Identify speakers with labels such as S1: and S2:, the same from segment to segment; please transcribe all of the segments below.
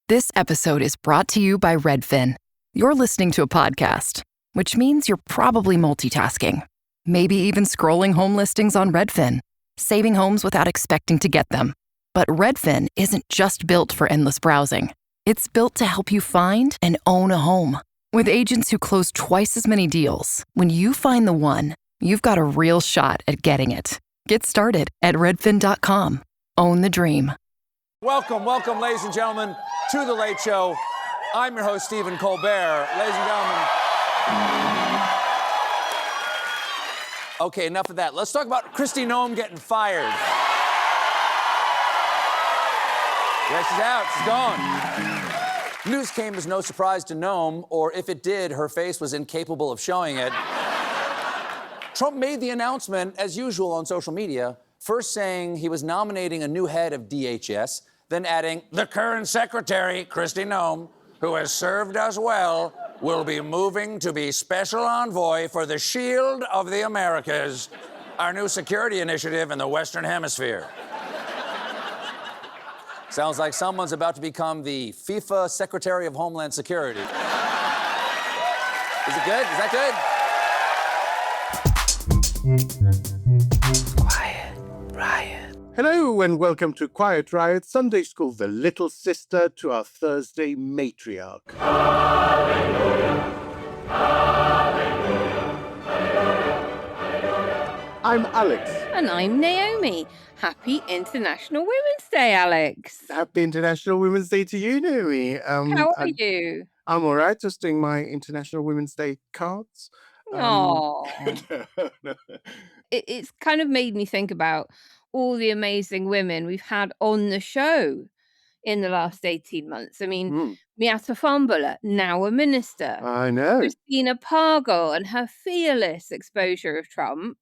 S1: This episode is brought to you by Redfin. You're listening to a podcast, which means you're probably multitasking. Maybe even scrolling home listings on Redfin, saving homes without expecting to get them. But Redfin isn't just built for endless browsing. It's built to help you find and own a home. With agents who close twice as many deals, when you find the one, you've got a real shot at getting it. Get started at redfin.com. Own the dream.
S2: Welcome, ladies and gentlemen, to The Late Show. I'm your host, Stephen Colbert. Ladies and gentlemen. Okay, enough of that. Let's talk about Kirsti Noem getting fired. Yeah, she's out. She's gone. News came as no surprise to Noem, or if it did, her face was incapable of showing it. Trump made the announcement, as usual on social media, first saying he was nominating a new head of DHS, then adding, the current secretary, Kirsti Noem, who has served us well, will be moving to be special envoy for the Shield of the Americas, our new security initiative in the Western Hemisphere. Sounds like someone's about to become the FIFA Secretary of Homeland Security. Is it good? Is that good?
S1: Quiet Riot.
S3: Hello and welcome to Quiet Riot Sunday School, the little sister to our Thursday matriarch. Hallelujah. Hallelujah. Hallelujah. I'm Alex.
S4: And I'm Naomi. Happy International Women's Day, Alex.
S3: Happy International Women's Day to you, Naomi.
S4: How are you?
S3: I'm all right, just doing my International Women's Day cards.
S4: It's kind of made me think about all the amazing women we've had on the show in the last 18 months. I mean, Miata Fambula, now a minister.
S3: I know.
S4: Christina Pargel and her fearless exposure of Trump.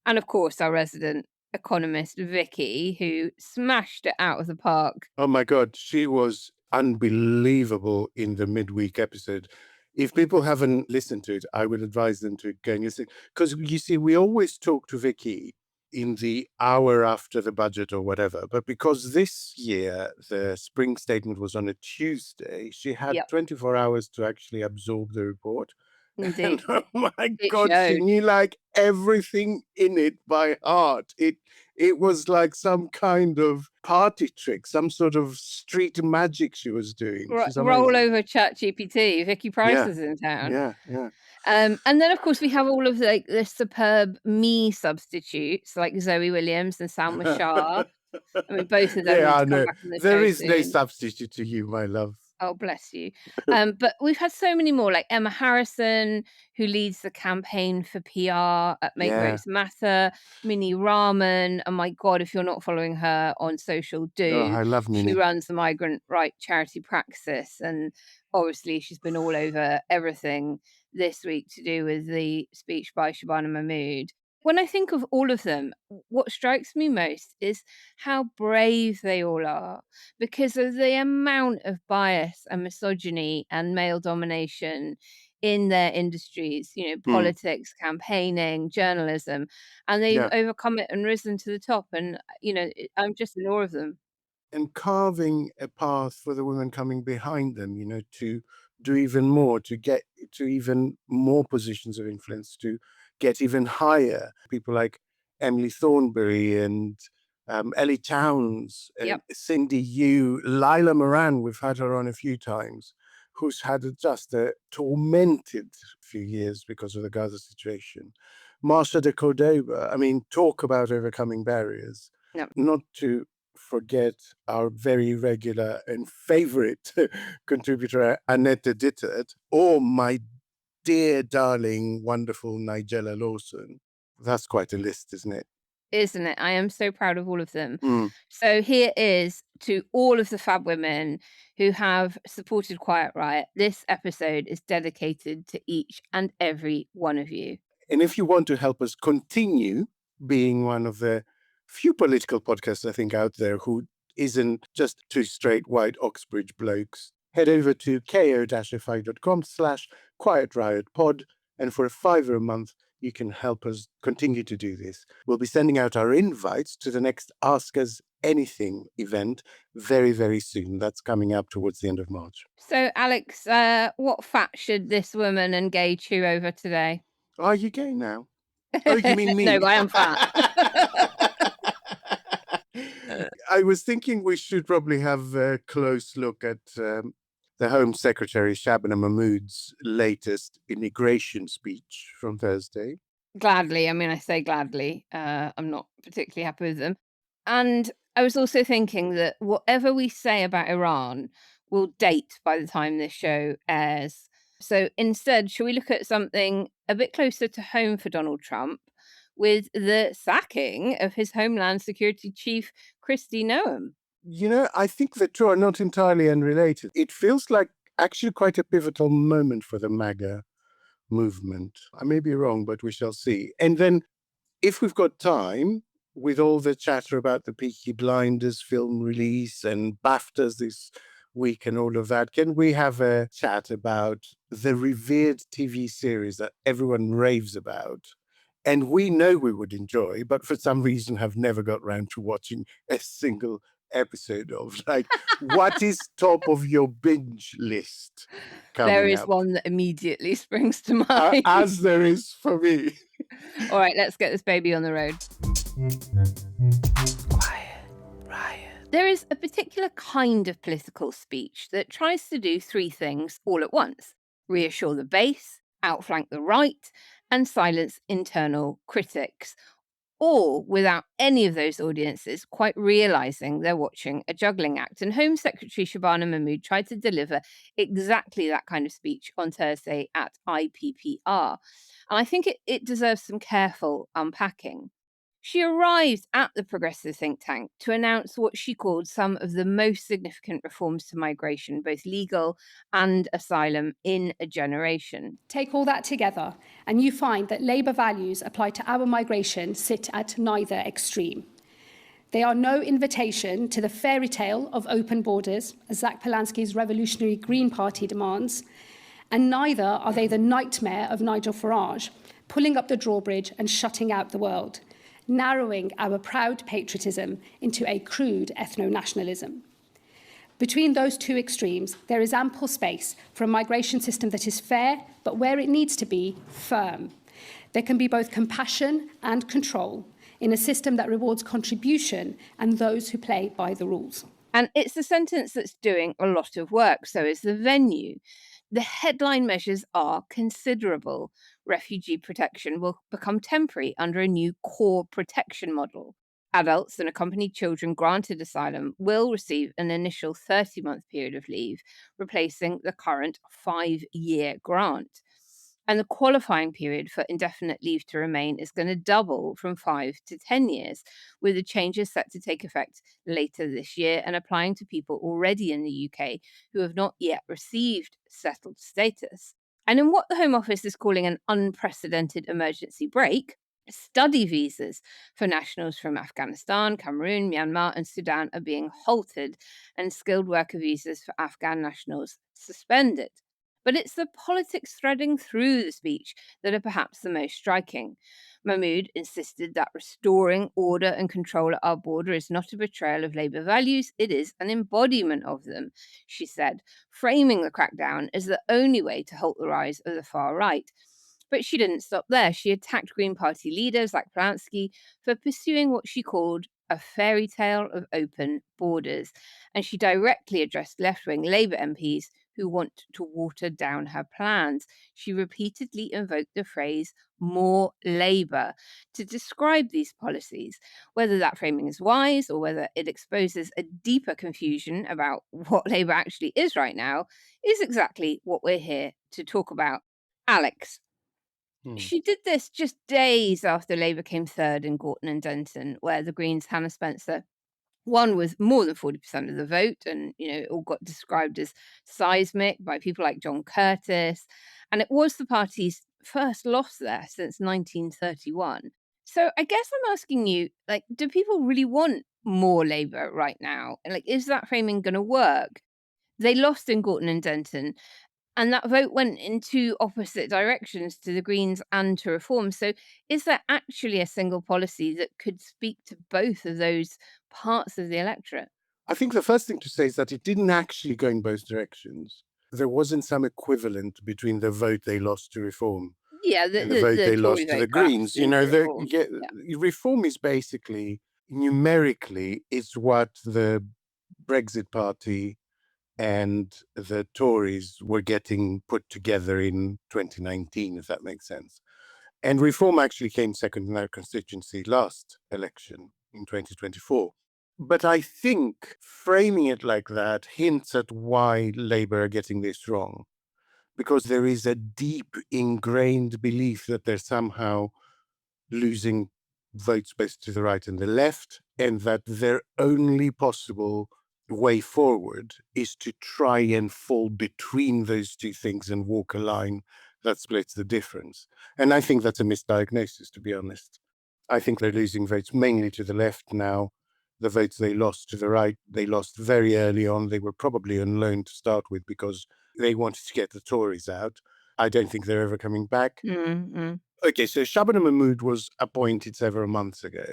S4: And of course, our resident economist, Vicky, who smashed it out of the park.
S3: Oh my God, she was unbelievable in the midweek episode. If people haven't listened to it, I would advise them to go and listen. Because you see, we always talk to Vicky in the hour after the budget or whatever. But because this year the spring statement was on a Tuesday, she had 24 hours to actually absorb the report.
S4: Indeed.
S3: And, oh my God, she knew like everything in it by heart. It was like some kind of party trick, some sort of street magic she was doing.
S4: Roll over ChatGPT. Vicky Price is in town.
S3: Yeah.
S4: And then, of course, we have all of the superb me substitutes like Zoe Williams and Salma Shah. I mean, both of them.
S3: There is no substitute to you, my love.
S4: Oh, bless you. But we've had so many more, like Emma Harrison, who leads the campaign for PR at Make Votes Matter, Minnie Rahman. And my God, if you're not following her on social, do.
S3: Oh, I love Minnie.
S4: She runs the Migrant Right Charity Praxis. And obviously, she's been all over everything this week to do with the speech by Shabana Mahmood. When I think of all of them, what strikes me most is how brave they all are because of the amount of bias and misogyny and male domination in their industries, politics, campaigning, journalism, and they've overcome it and risen to the top. And, I'm just in awe of them.
S3: And carving a path for the women coming behind them, to do even more, to get to even more positions of influence, to get even higher. People like Emily Thornberry and Ellie Towns, and Cindy Yu, Lila Moran, we've had her on a few times, who's had just a tormented few years because of the Gaza situation. Marsha de Cordova, I mean, talk about overcoming barriers. Not to forget our very regular and favorite contributor, Annette Dittert, or my dear, darling, wonderful Nigella Lawson. That's quite a list, isn't it?
S4: Isn't it? I am so proud of all of them. So here is to all of the fab women who have supported Quiet Riot. This episode is dedicated to each and every one of you.
S3: And if you want to help us continue being one of the few political podcasts, I think, out there who isn't just two straight white Oxbridge blokes, head over to ko-fi.com/quietriotpod, and for $5 a month, you can help us continue to do this. We'll be sending out our invites to the next Ask Us anything event very, very soon. That's coming up towards the end of March.
S4: So, Alex, what fat should this woman and gay chew over today?
S3: Are you gay now? Oh, you mean me?
S4: No, I am fat.
S3: I was thinking we should probably have a close look at the Home Secretary Shabana Mahmood's latest immigration speech from Thursday.
S4: Gladly. I mean, I say gladly. I'm not particularly happy with them. And I was also thinking that whatever we say about Iran will date by the time this show airs. So instead, shall we look at something a bit closer to home for Donald Trump with the sacking of his Homeland Security Chief, Kirsti Noem?
S3: You know, I think the two are not entirely unrelated. It feels like actually quite a pivotal moment for the MAGA movement. I may be wrong, but we shall see. And then, if we've got time, with all the chatter about the Peaky Blinders film release and BAFTAs this week and all of that, can we have a chat about the revered TV series that everyone raves about? And we know we would enjoy, but for some reason have never got round to watching a single episode of. Like, what is top of your binge list coming
S4: There is
S3: up?
S4: one that immediately springs to mind.
S3: As there is for me.
S4: All right, let's get this baby on the road.
S2: Quiet, Riot.
S4: There is a particular kind of political speech that tries to do three things all at once: reassure the base, outflank the right, and silence internal critics, all without any of those audiences quite realizing they're watching a juggling act. And Home Secretary Shabana Mahmood tried to deliver exactly that kind of speech on Thursday at IPPR. And I think it deserves some careful unpacking. She arrived at the progressive think tank to announce what she called some of the most significant reforms to migration, both legal and asylum, in a generation.
S5: Take all that together, and you find that Labour values applied to our migration sit at neither extreme. They are no invitation to the fairy tale of open borders, as Zach Polanski's revolutionary Green Party demands, and neither are they the nightmare of Nigel Farage, pulling up the drawbridge and shutting out the world, narrowing our proud patriotism into a crude ethno-nationalism. Between those two extremes, there is ample space for a migration system that is fair, but where it needs to be, firm. There can be both compassion and control in a system that rewards contribution and those who play by the rules.
S4: And it's the sentence that's doing a lot of work, so is the venue. The headline measures are considerable. Refugee protection will become temporary under a new core protection model. Adults and accompanied children granted asylum will receive an initial 30-month period of leave, replacing the current 5-year grant. And the qualifying period for indefinite leave to remain is going to double from 5 to 10 years, with the changes set to take effect later this year and applying to people already in the UK who have not yet received settled status. And in what the Home Office is calling an unprecedented emergency brake, study visas for nationals from Afghanistan, Cameroon, Myanmar, and Sudan are being halted, and skilled worker visas for Afghan nationals suspended. But it's the politics threading through the speech that are perhaps the most striking. Mahmood insisted that restoring order and control at our border is not a betrayal of Labour values, it is an embodiment of them, she said, framing the crackdown as the only way to halt the rise of the far right. But she didn't stop there. She attacked Green Party leader Zach Polanski for pursuing what she called a fairy tale of open borders. And she directly addressed left-wing Labour MPs who want to water down her plans. She repeatedly invoked the phrase more Labour to describe these policies. Whether that framing is wise or whether it exposes a deeper confusion about what Labour actually is right now is exactly what we're here to talk about. Alex, she did this just days after Labour came third in Gorton and Denton, where the Greens' Hannah Spencer won with more than 40% of the vote, and it all got described as seismic by people like John Curtis, and it was the party's first loss there since 1931. So I guess I'm asking you, do people really want more Labour right now? And is that framing going to work? They lost in Gorton and Denton, And that vote went in two opposite directions, to the Greens and to Reform. So is there actually a single policy that could speak to both of those parts of the electorate?
S3: I think the first thing to say is that it didn't actually go in both directions. There wasn't some equivalent between the vote they lost to Reform
S4: Yeah,
S3: and the vote they
S4: Tory
S3: lost to the
S4: vote perhaps
S3: Greens. You know,
S4: into Reform.
S3: Reform is basically, numerically, is what the Brexit Party and the Tories were getting put together in 2019, if that makes sense. And Reform actually came second in our constituency last election in 2024. But I think framing it like that hints at why Labour are getting this wrong, because there is a deep ingrained belief that they're somehow losing votes both to the right and the left, and that their only possible way forward is to try and fall between those two things and walk a line that splits the difference. And I think that's a misdiagnosis, to be honest. I think they're losing votes mainly to the left now. The votes they lost to the right, they lost very early on. They were probably on loan to start with because they wanted to get the Tories out. I don't think they're ever coming back.
S4: Mm-hmm.
S3: Okay, so Shabana Mahmood was appointed several months ago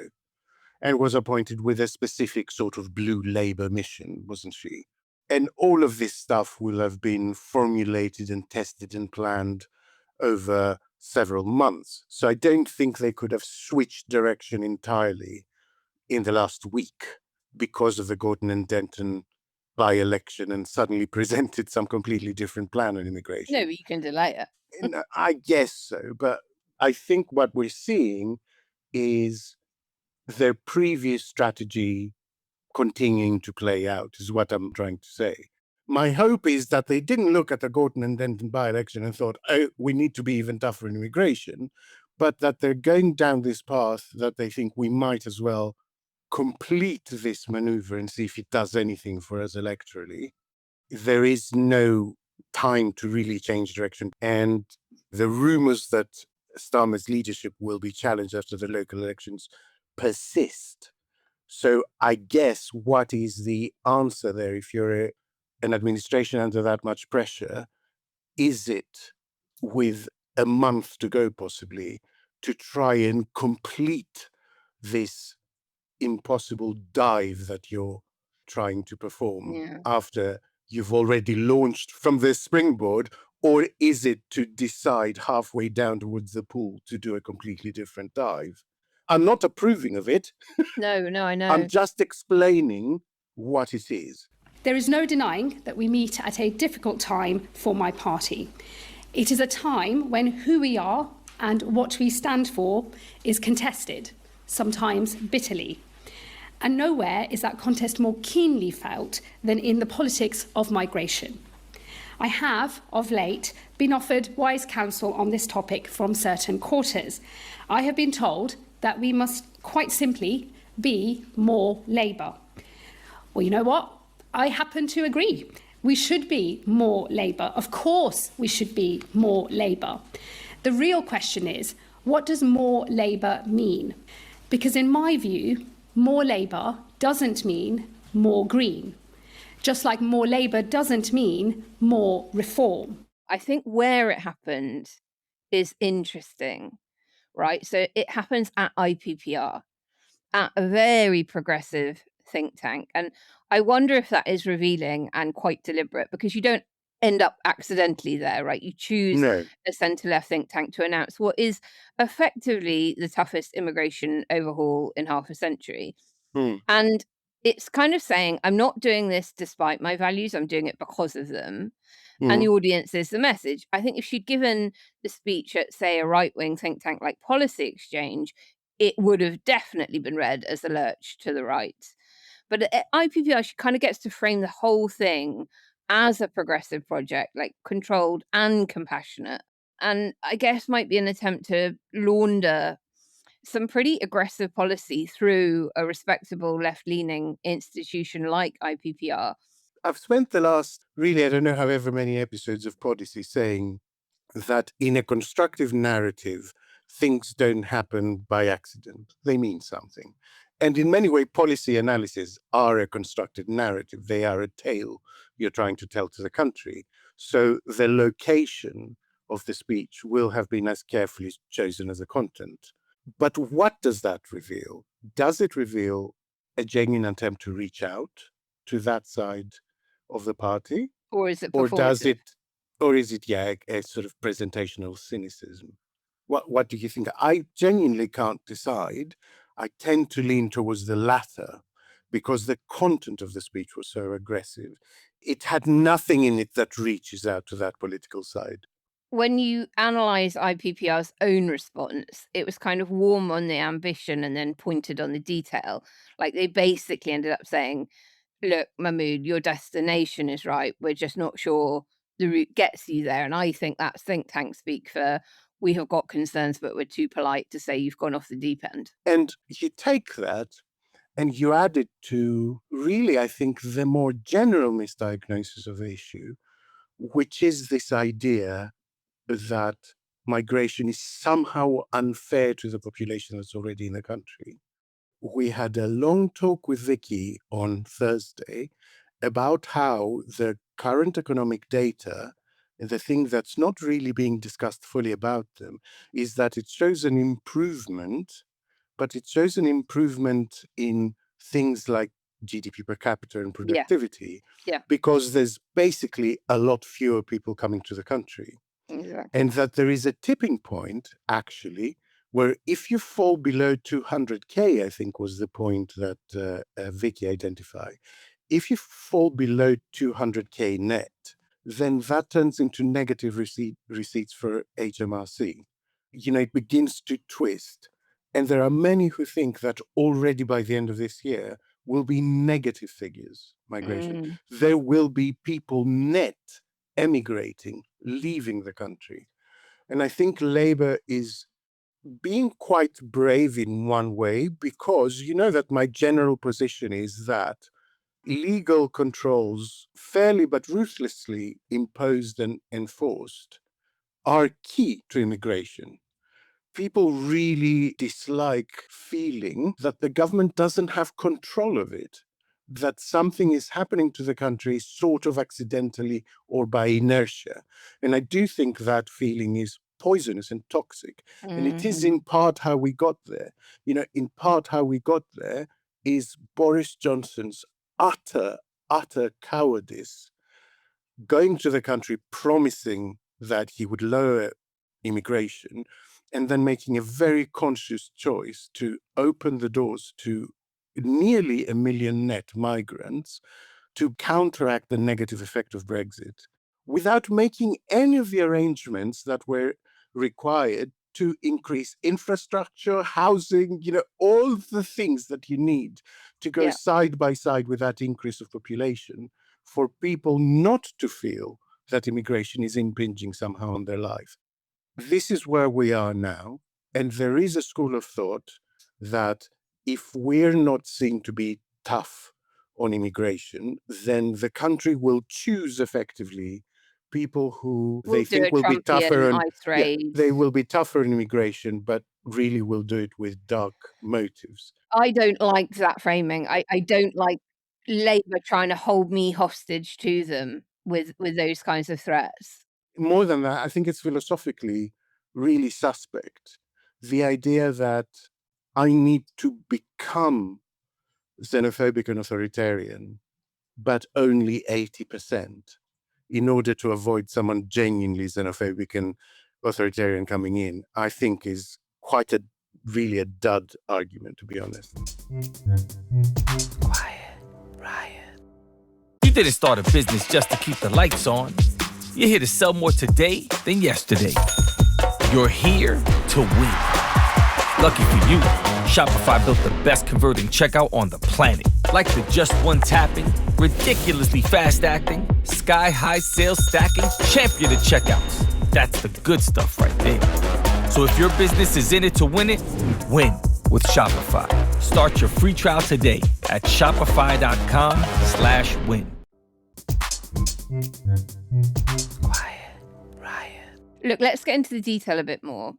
S3: and was appointed with a specific sort of blue Labour mission, wasn't she? And all of this stuff will have been formulated and tested and planned over several months. So I don't think they could have switched direction entirely in the last week because of the Gordon and Denton by-election and suddenly presented some completely different plan on immigration.
S4: No, but you can delay it.
S3: No, I guess so, but I think what we're seeing is their previous strategy continuing to play out, is what I'm trying to say. My hope is that they didn't look at the Gordon and Denton by-election and thought, oh, we need to be even tougher in immigration, but that they're going down this path that they think we might as well complete this maneuver and see if it does anything for us electorally. There is no time to really change direction. And the rumors that Starmer's leadership will be challenged after the local elections persist. So I guess what is the answer there if you're an administration under that much pressure? Is it, with a month to go possibly, to try and complete this impossible dive that you're trying to perform after you've already launched from the springboard? Or is it to decide halfway down towards the pool to do a completely different dive? I'm not approving of it.
S4: No, I know.
S3: I'm just explaining what it is.
S5: There is no denying that we meet at a difficult time for my party. It is a time when who we are and what we stand for is contested, sometimes bitterly. And nowhere is that contest more keenly felt than in the politics of migration. I have, of late, been offered wise counsel on this topic from certain quarters. I have been told that we must quite simply be more Labour. Well, you know what? I happen to agree. We should be more Labour. Of course, we should be more Labour. The real question is, what does more Labour mean? Because in my view, more Labour doesn't mean more Green, just like more Labour doesn't mean more Reform.
S4: I think where it happened is interesting, right? So it happens at IPPR, at a very progressive think tank. And I wonder if that is revealing and quite deliberate, because you don't end up accidentally there, right? You choose a centre-left think tank to announce what is effectively the toughest immigration overhaul in half a century. And it's kind of saying, I'm not doing this despite my values, I'm doing it because of them. And the audience is the message. I think if she'd given the speech at, say, a right-wing think tank like Policy Exchange, it would have definitely been read as a lurch to the right. But at IPPR, she kind of gets to frame the whole thing as a progressive project, like controlled and compassionate. And I guess might be an attempt to launder some pretty aggressive policy through a respectable left-leaning institution like IPPR.
S3: I've spent the last, really, I don't know, however many episodes of Policy saying that in a constructive narrative, things don't happen by accident. They mean something. And in many ways, policy analysis are a constructed narrative. They are a tale you're trying to tell to the country. So the location of the speech will have been as carefully chosen as the content. But what does that reveal? Does it reveal a genuine attempt to reach out to that side of the party?
S4: Or is it
S3: Or does
S4: performative?
S3: it, or is it, a sort of presentational cynicism? What do you think? I genuinely can't decide. I tend to lean towards the latter because the content of the speech was so aggressive. It had nothing in it that reaches out to that political side.
S4: When you analyse IPPR's own response, it was kind of warm on the ambition and then pointed on the detail. Like they basically ended up saying, look, Mahmood, your destination is right. We're just not sure the route gets you there. And I think that's think tank speak for we have got concerns, but we're too polite to say you've gone off the deep end.
S3: And you take that and you add it to really, I think, the more general misdiagnosis of the issue, which is this idea that migration is somehow unfair to the population that's already in the country. We had a long talk with Vicky on Thursday about how the current economic data, and the thing that's not really being discussed fully about them, is that it shows an improvement, but it shows an improvement in things like GDP per capita and productivity,
S4: Yeah.
S3: because there's basically a lot fewer people coming to the country.
S4: Exactly.
S3: And that there is a tipping point, actually, where if you fall below 200K, I think was the point that Vicky identified, if you fall below 200K net, then that turns into negative receipts for HMRC. It begins to twist. And there are many who think that already by the end of this year will be negative figures, migration. There will be people net emigrating, leaving the country. And I think Labour is being quite brave in one way, because that my general position is that legal controls, fairly but ruthlessly imposed and enforced, are key to immigration. People really dislike feeling that the government doesn't have control of it, that something is happening to the country sort of accidentally or by inertia. And I do think that feeling is poisonous and toxic. And it is in part how we got there. In part how we got there is Boris Johnson's utter cowardice, going to the country promising that he would lower immigration, and then making a very conscious choice to open the doors to nearly 1 million net migrants to counteract the negative effect of Brexit, without making any of the arrangements that were required to increase infrastructure, housing, all the things that you need to go side by side with that increase of population, for people not to feel that immigration is impinging somehow on their life. This is where we are now. And there is a school of thought that if we're not seen to be tough on immigration, then the country will choose effectively people who they think will be tougher on they will be tougher on immigration, but really will do it with dark motives.
S4: I don't like that framing. I don't like Labour trying to hold me hostage to them with those kinds of threats.
S3: More than that, I think it's philosophically really suspect. The idea that I need to become xenophobic and authoritarian, but only 80%, in order to avoid someone genuinely xenophobic and authoritarian coming in, I think is quite really a dud argument, to be honest.
S6: Quiet, Riot. You didn't start a business just to keep the lights on. You're here to sell more today than yesterday. You're here to win. Lucky for you, Shopify built the best converting checkout on the planet. Like the just one tapping, ridiculously fast acting, sky-high sales stacking, champion of checkouts. That's the good stuff right there. So if your business is in it to win it, win with Shopify. Start your free trial today at shopify.com/win.
S4: Quiet, Riot. Look, let's get into the detail a bit more.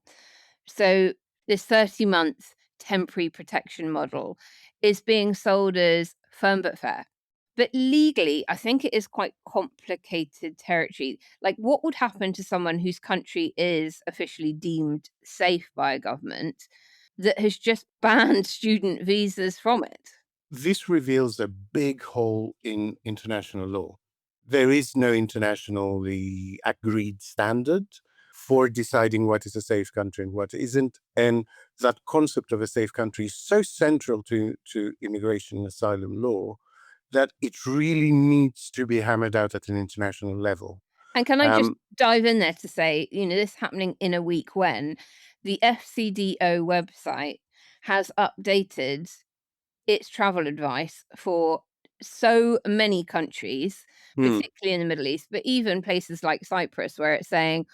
S4: So this 30-month temporary protection model, is being sold as firm but fair. But legally, I think it is quite complicated territory. Like, what would happen to someone whose country is officially deemed safe by a government that has just banned student visas from it?
S3: This reveals a big hole in international law. There is no internationally agreed standard for deciding what is a safe country and what isn't. And that concept of a safe country is so central to immigration and asylum law that it really needs to be hammered out at an international level.
S4: And can I just
S3: Um,
S4: dive in there to say, this happening in a week when the FCDO website has updated its travel advice for so many countries,
S3: hmm,
S4: particularly in the Middle East, but even places like Cyprus, where it's saying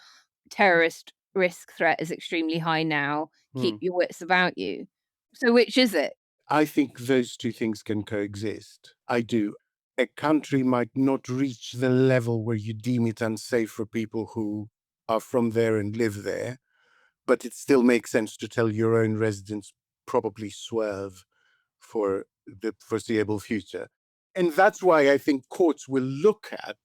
S4: terrorist risk threat is extremely high now.
S3: hmm.
S4: Keep your wits about you. So which is it?
S3: I think those two things can coexist. I do. A country might not reach the level where you deem it unsafe for people who are from there and live there, but it still makes sense to tell your own residents probably swerve for the foreseeable future. And that's why I think courts will look at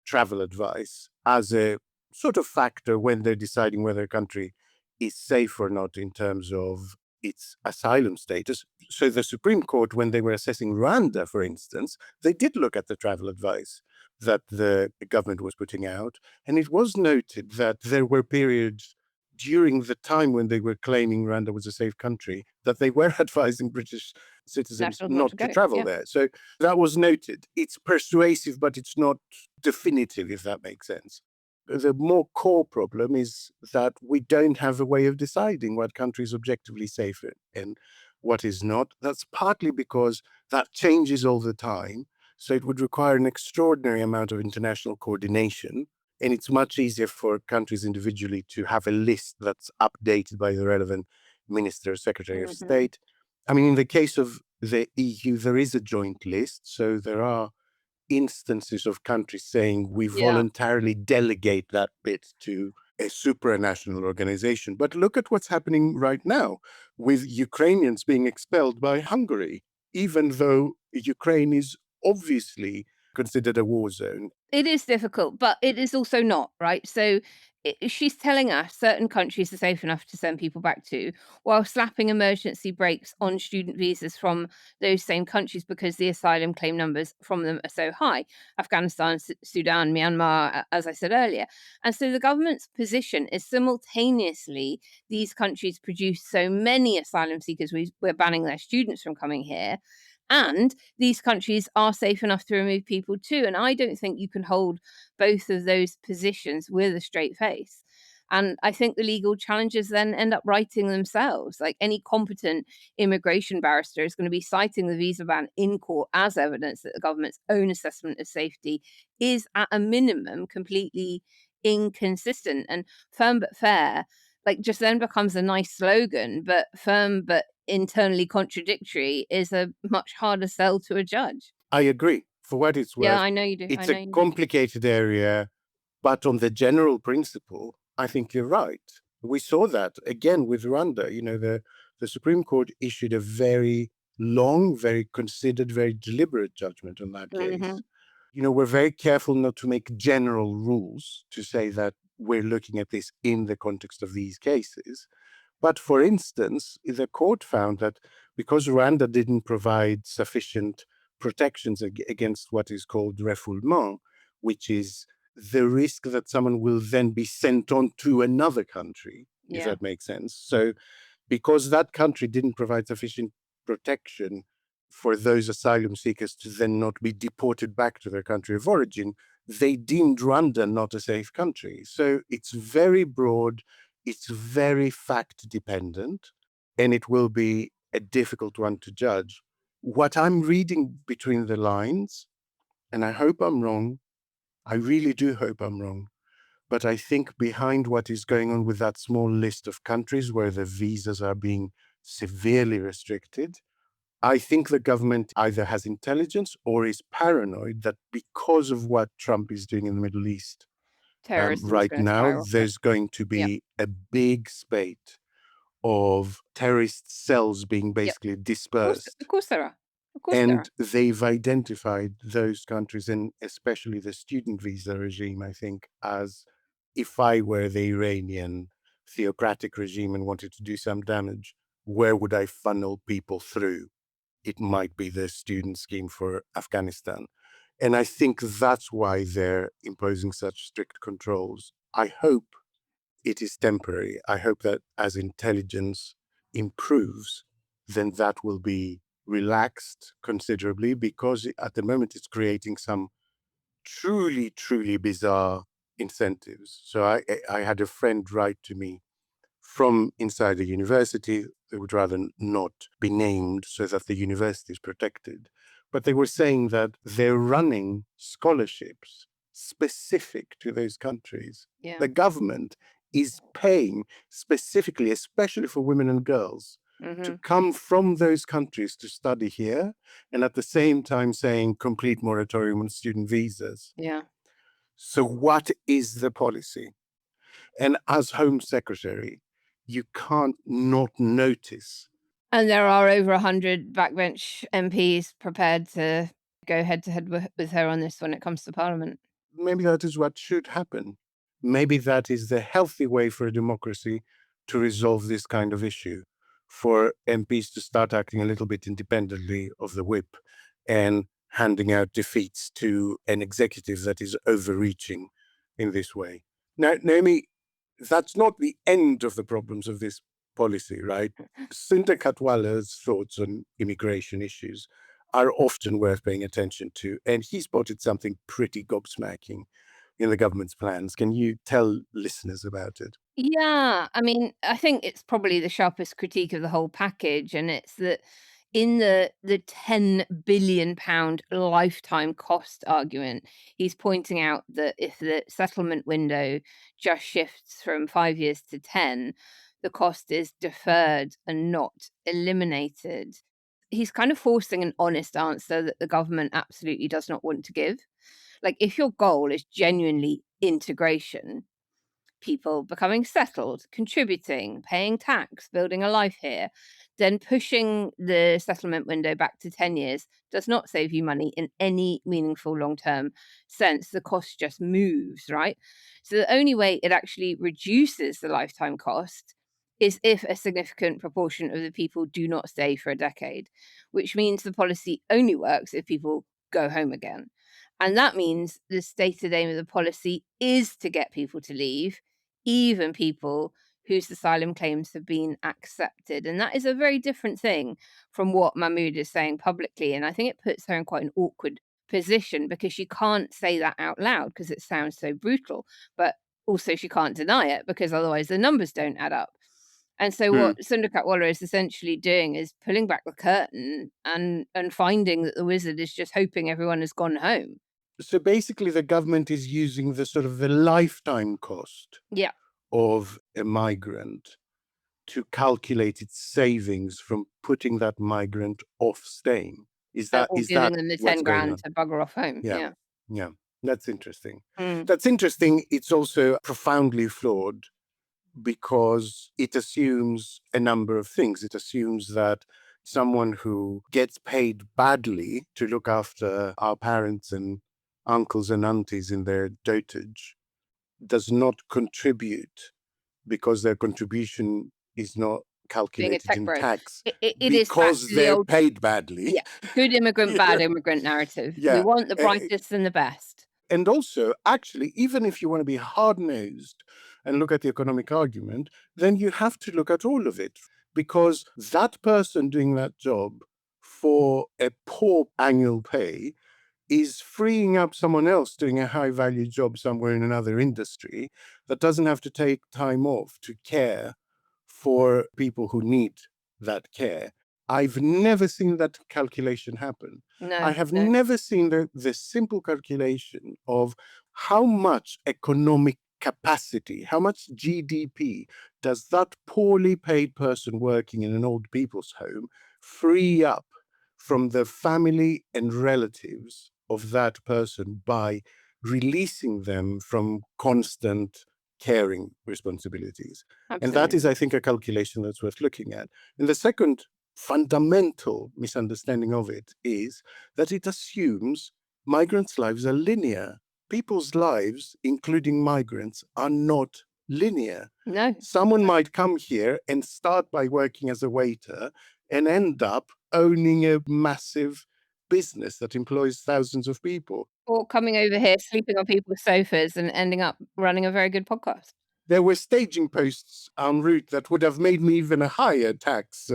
S3: travel advice as a sort of factor when they're deciding whether a country is safe or not in terms of its asylum status. So the Supreme Court, when they were assessing Rwanda, for instance, they did look at the travel advice that the government was putting out. And it was noted that there were periods during the time when they were claiming Rwanda was a safe country that they were advising British citizens
S4: Nationals not
S3: not
S4: to
S3: to
S4: go.
S3: travel
S4: Yeah.
S3: there. So that was noted. It's persuasive, but it's not definitive, if that makes sense. The more core problem is that we don't have a way of deciding what country is objectively safe and what is not. That's partly because that changes all the time. So it would require an extraordinary amount of international coordination. And it's much easier for countries individually to have a list that's updated by the relevant minister or secretary of
S4: Mhm.
S3: state. I mean, in the case of the EU, there is a joint list. So there are instances of countries saying we
S4: Yeah.
S3: voluntarily delegate that bit to a supranational organization. But look at what's happening right now with Ukrainians being expelled by Hungary, even though Ukraine is obviously considered a war zone.
S4: It is difficult, but it is also not, right? So she's telling us certain countries are safe enough to send people back to, while slapping emergency brakes on student visas from those same countries because the asylum claim numbers from them are so high. Afghanistan, Sudan, Myanmar, as I said earlier. And so the government's position is simultaneously these countries produce so many asylum seekers, we're banning their students from coming here. And these countries are safe enough to remove people too. And I don't think you can hold both of those positions with a straight face. And I think the legal challenges then end up writing themselves. Like any competent immigration barrister is going to be citing the visa ban in court as evidence that the government's own assessment of safety is at a minimum completely inconsistent. And firm but fair, like, just then becomes a nice slogan, but firm but internally contradictory is a much harder sell to a judge.
S3: I agree. For what it's
S4: Yeah,
S3: worth,
S4: I know you do. I
S3: it's
S4: know
S3: a
S4: you do.
S3: complicated area, but on the general principle, I think you're right. We saw that again with Rwanda. The Supreme Court issued a very long, very considered, very deliberate judgment on that case.
S4: Mhm.
S3: We're very careful not to make general rules to say that we're looking at this in the context of these cases. But for instance, the court found that because Rwanda didn't provide sufficient protections against what is called refoulement, which is the risk that someone will then be sent on to another country, if
S4: Yeah.
S3: that makes sense. So because that country didn't provide sufficient protection for those asylum seekers to then not be deported back to their country of origin, they deemed Rwanda not a safe country. So it's very broad, it's very fact dependent, and it will be a difficult one to judge. What I'm reading between the lines, and I hope I'm wrong, I really do hope I'm wrong, but I think behind what is going on with that small list of countries where the visas are being severely restricted, I think the government either has intelligence or is paranoid that because of what Trump is doing in the Middle East
S4: Terrorism is
S3: right
S4: going to
S3: now,
S4: skyrocket.
S3: there's going to
S4: Yeah.
S3: be a big spate of terrorist cells being basically dispersed.
S4: Of course there are. Of course there are.
S3: And they've identified those countries, and especially the student visa regime, I think, as if I were the Iranian theocratic regime and wanted to do some damage, where would I funnel people through? It might be the student scheme for Afghanistan. And I think that's why they're imposing such strict controls. I hope it is temporary. I hope that as intelligence improves, then that will be relaxed considerably, because at the moment it's creating some truly, truly bizarre incentives. So I had a friend write to me from inside the university. They would rather not be named so that the university is protected. But they were saying that they're running scholarships specific to those countries.
S4: Yeah.
S3: The government is paying specifically, especially for women and girls, to come from those countries to study here, and at the same time saying complete moratorium on student visas.
S4: Yeah.
S3: So what is the policy? And as Home Secretary, you can't not notice.
S4: And there are over 100 backbench MPs prepared to go head to head with her on this when it comes to Parliament.
S3: Maybe that is what should happen. Maybe that is the healthy way for a democracy to resolve this kind of issue, for MPs to start acting a little bit independently of the whip and handing out defeats to an executive that is overreaching in this way. Now, Naomi, that's not the end of the problems of this policy, right? Sundar Katwala's thoughts on immigration issues are often worth paying attention to, and he spotted something pretty gobsmacking in the government's plans. Can you tell listeners about it?
S4: Yeah, I mean, I think it's probably the sharpest critique of the whole package, and it's that in the £10 billion lifetime cost argument, he's pointing out that if the settlement window just shifts from 5 years to 10, the cost is deferred and not eliminated. He's kind of forcing an honest answer that the government absolutely does not want to give. Like, if your goal is genuinely integration, people becoming settled, contributing, paying tax, building a life here, then pushing the settlement window back to 10 years does not save you money in any meaningful long-term sense. The cost just moves, right? So the only way it actually reduces the lifetime cost is if a significant proportion of the people do not stay for a decade, which means the policy only works if people go home again. And that means the stated aim of the policy is to get people to leave, even people whose asylum claims have been accepted. And that is a very different thing from what Mahmood is saying publicly. And I think it puts her in quite an awkward position, because she can't say that out loud because it sounds so brutal, but also she can't deny it because otherwise the numbers don't add up. And so what Sundar Katwala is essentially doing is pulling back the curtain and finding that the wizard is just hoping everyone has gone home.
S3: So basically, the government is using the sort of the lifetime cost
S4: Yeah.
S3: of a migrant to calculate its savings from putting that migrant off staying. Is that
S4: Or
S3: is
S4: giving
S3: that
S4: them the
S3: what's
S4: 10
S3: going
S4: grand
S3: on?
S4: to bugger off home.
S3: Yeah. Yeah, that's interesting.
S4: Mm.
S3: That's interesting. It's also profoundly flawed because it assumes a number of things. It assumes that someone who gets paid badly to look after our parents and uncles and aunties in their dotage does not contribute because their contribution is not
S4: Being a
S3: calculated
S4: tech
S3: in
S4: bro.
S3: tax
S4: It is back
S3: because
S4: to the
S3: they're
S4: old,
S3: paid badly.
S4: yeah, good immigrant,
S3: Yeah.
S4: bad immigrant narrative. We
S3: Yeah.
S4: want the brightest and the best.
S3: And also, actually, even if you want to be hard-nosed and look at the economic argument, then you have to look at all of it, because that person doing that job for a poor annual pay is freeing up someone else doing a high-value job somewhere in another industry that doesn't have to take time off to care for people who need that care. I've never seen that calculation happen. I have never seen the simple calculation of how much economic capacity, how much GDP does that poorly paid person working in an old people's home free up from the family and relatives of that person by releasing them from constant caring responsibilities. And that
S4: Absolutely.
S3: is, I think, a calculation that's worth looking at. And the second fundamental misunderstanding of it is that it assumes migrants' lives are linear. People's lives, including migrants, are not linear.
S4: No.
S3: Someone might come here and start by working as a waiter and end up owning a massive business that employs thousands of people.
S4: Or coming over here, sleeping on people's sofas and ending up running a very good podcast.
S3: There were staging posts en route that would have made me even a higher tax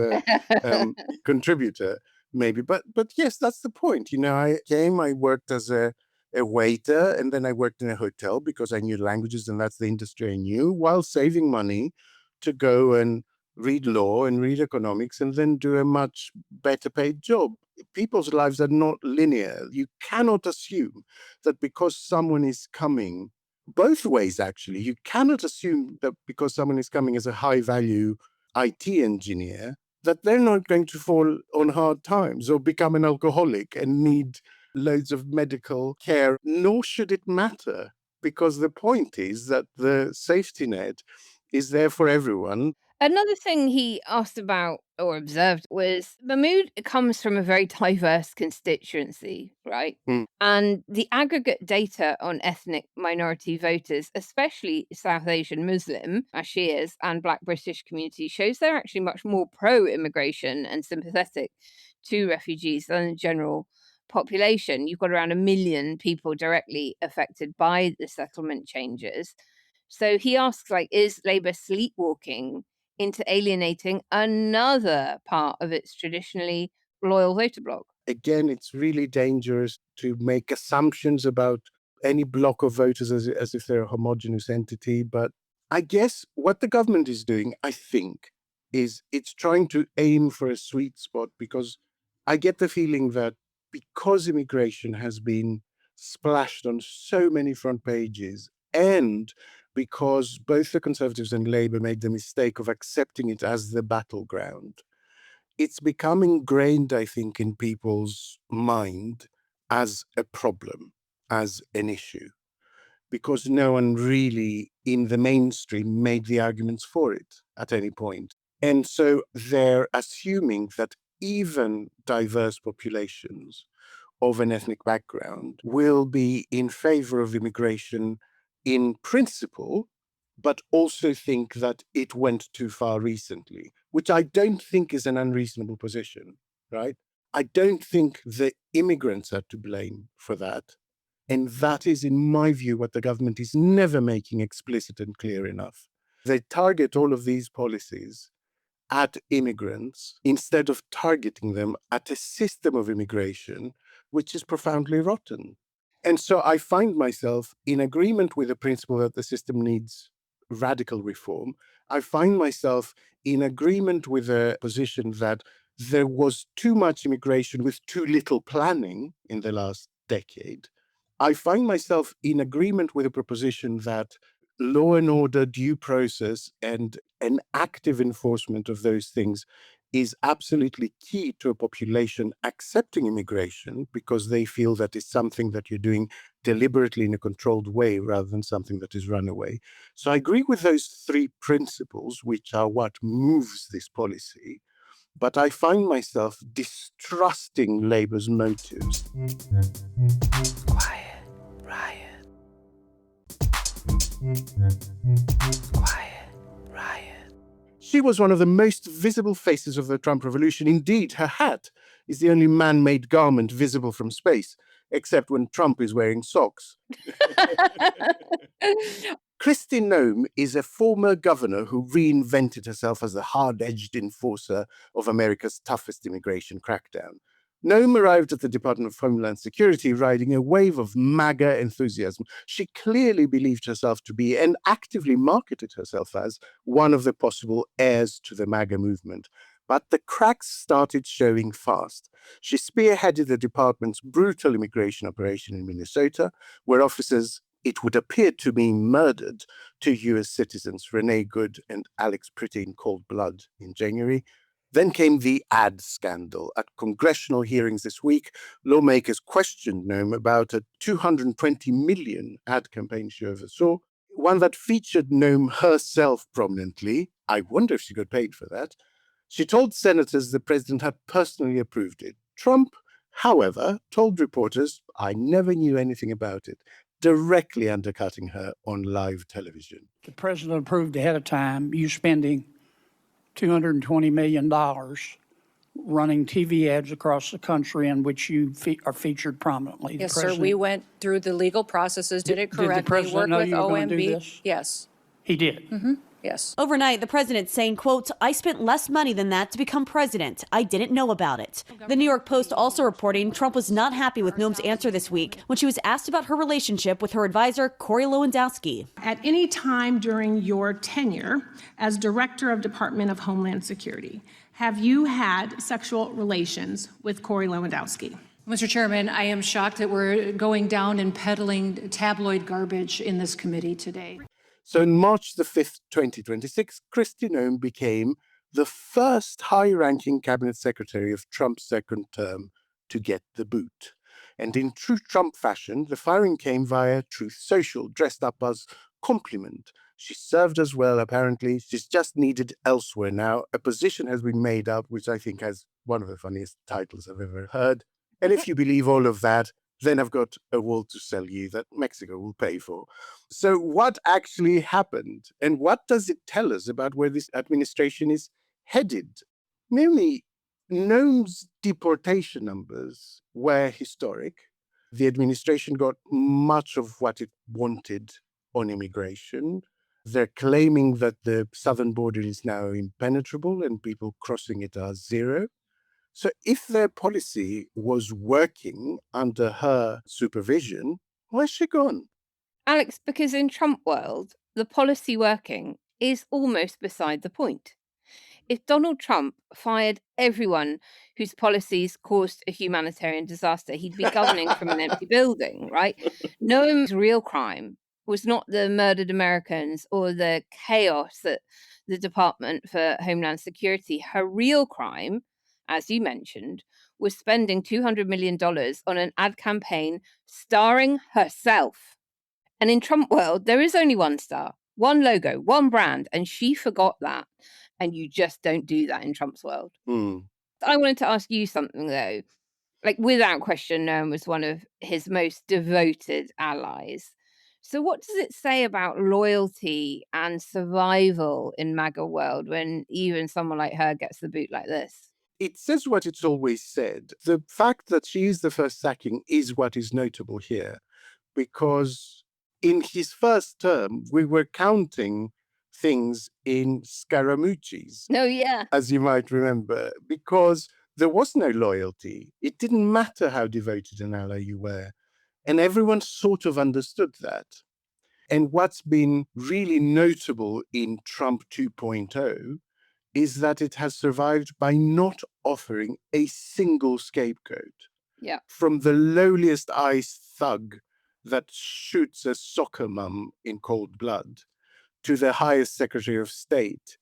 S3: contributor, maybe. But yes, that's the point. I came, I worked as a waiter, and then I worked in a hotel because I knew languages and that's the industry I knew, while saving money to go and read law and read economics and then do a much better paid job. People's lives are not linear. You cannot assume that because someone is coming both ways, actually. You cannot assume that because someone is coming as a high-value IT engineer, that they're not going to fall on hard times or become an alcoholic and need loads of medical care, nor should it matter, because the point is that the safety net is there for everyone.
S4: Another thing he asked about or observed was Mahmood comes from a very diverse constituency, right?
S3: Mm.
S4: And the aggregate data on ethnic minority voters, especially South Asian Muslim, Ashirs, and Black British communities, shows they're actually much more pro-immigration and sympathetic to refugees than the general population. You've got around 1 million people directly affected by the settlement changes. So he asks, is Labour sleepwalking into alienating another part of its traditionally loyal voter bloc?
S3: Again, it's really dangerous to make assumptions about any block of voters as if they're a homogenous entity. But I guess what the government is doing, I think, is it's trying to aim for a sweet spot, because I get the feeling that because immigration has been splashed on so many front pages, and because both the Conservatives and Labour made the mistake of accepting it as the battleground, it's become ingrained, I think, in people's mind as a problem, as an issue, because no one really in the mainstream made the arguments for it at any point. And so they're assuming that even diverse populations of an ethnic background will be in favor of immigration in principle, but also think that it went too far recently, which I don't think is an unreasonable position, right? I don't think the immigrants are to blame for that. And that is, in my view, what the government is never making explicit and clear enough. They target all of these policies at immigrants instead of targeting them at a system of immigration which is profoundly rotten. And so I find myself in agreement with the principle that the system needs radical reform. I find myself in agreement with the position that there was too much immigration with too little planning in the last decade. I find myself in agreement with the proposition that law and order, due process, and an active enforcement of those things is absolutely key to a population accepting immigration, because they feel that it's something that you're doing deliberately in a controlled way rather than something that is runaway. So I agree with those three principles, which are what moves this policy. But I find myself distrusting Labour's motives.
S6: Quiet, Riot. Quiet, Riot.
S3: She was one of the most visible faces of the Trump revolution. Indeed, her hat is the only man-made garment visible from space, except when Trump is wearing socks. Kirsti Noem is a former governor who reinvented herself as the hard-edged enforcer of America's toughest immigration crackdown. Noem arrived at the Department of Homeland Security riding a wave of MAGA enthusiasm. She clearly believed herself to be, and actively marketed herself as, one of the possible heirs to the MAGA movement. But the cracks started showing fast. She spearheaded the department's brutal immigration operation in Minnesota, where officers, it would appear to me, murdered two US citizens, Renee Good and Alex Pretty, in cold blood in January. Then came the ad scandal. At congressional hearings this week, lawmakers questioned Noem about a $220 million ad campaign she oversaw, one that featured Noem herself prominently. I wonder if she got paid for that. She told senators the president had personally approved it. Trump, however, told reporters, I never knew anything about it, directly undercutting her on live television.
S7: The president approved ahead of time you spending $220 million running TV ads across the country in which you are featured prominently.
S8: Yes, sir. We went through the legal processes, did it correctly,
S7: Did the president
S8: worked
S7: know
S8: with
S7: you were going to do
S8: OMB.
S7: this?
S8: Yes.
S7: He did.
S8: Yes.
S9: Overnight, the president saying, quote, I spent less money than that to become president. I didn't know about it. The New York Post also reporting Trump was not happy with Noem's answer this week when she was asked about her relationship with her advisor, Corey Lewandowski.
S10: At any time during your tenure as Director of Department of Homeland Security, have you had sexual relations with Corey Lewandowski?
S11: Mr. Chairman, I am shocked that we're going down and peddling tabloid garbage in this committee today.
S3: So on March the 5th, 2026, Kirsti Noem became the first high-ranking cabinet secretary of Trump's second term to get the boot. And in true Trump fashion, the firing came via Truth Social, dressed up as compliment. She served as well, apparently. She's just needed elsewhere now. A position has been made up, which I think has one of the funniest titles I've ever heard. And if you believe all of that, then I've got a wall to sell you that Mexico will pay for. So what actually happened? And what does it tell us about where this administration is headed? Namely, Noem's deportation numbers were historic. The administration got much of what it wanted on immigration. They're claiming that the southern border is now impenetrable and people crossing it are zero. So if their policy was working under her supervision, where's she gone?
S4: Alex, because in Trump world, the policy working is almost beside the point. If Donald Trump fired everyone whose policies caused a humanitarian disaster, he'd be governing from an empty building, right? Noem's real crime was not the murdered Americans or the chaos at the Department for Homeland Security. Her real crime, as you mentioned, was spending $200 million on an ad campaign starring herself. And in Trump world, there is only one star, one logo, one brand, and she forgot that. And you just don't do that in Trump's world. I wanted to ask you something, though. Like, without question, Noem was one of his most devoted allies. So what does it say about loyalty and survival in MAGA world when even someone like her gets the boot like this?
S3: It says what it's always said. The fact that she is the first sacking is what is notable here, because in his first term, we were counting things in Scaramucci's.
S4: Oh, yeah.
S3: As you might remember, because there was no loyalty. It didn't matter how devoted an ally you were. And everyone sort of understood that. And what's been really notable in Trump 2.0 is that it has survived by not offering a single scapegoat.
S4: Yeah.
S3: From the lowliest ICE thug that shoots a soccer mum in cold blood to the highest Secretary of State,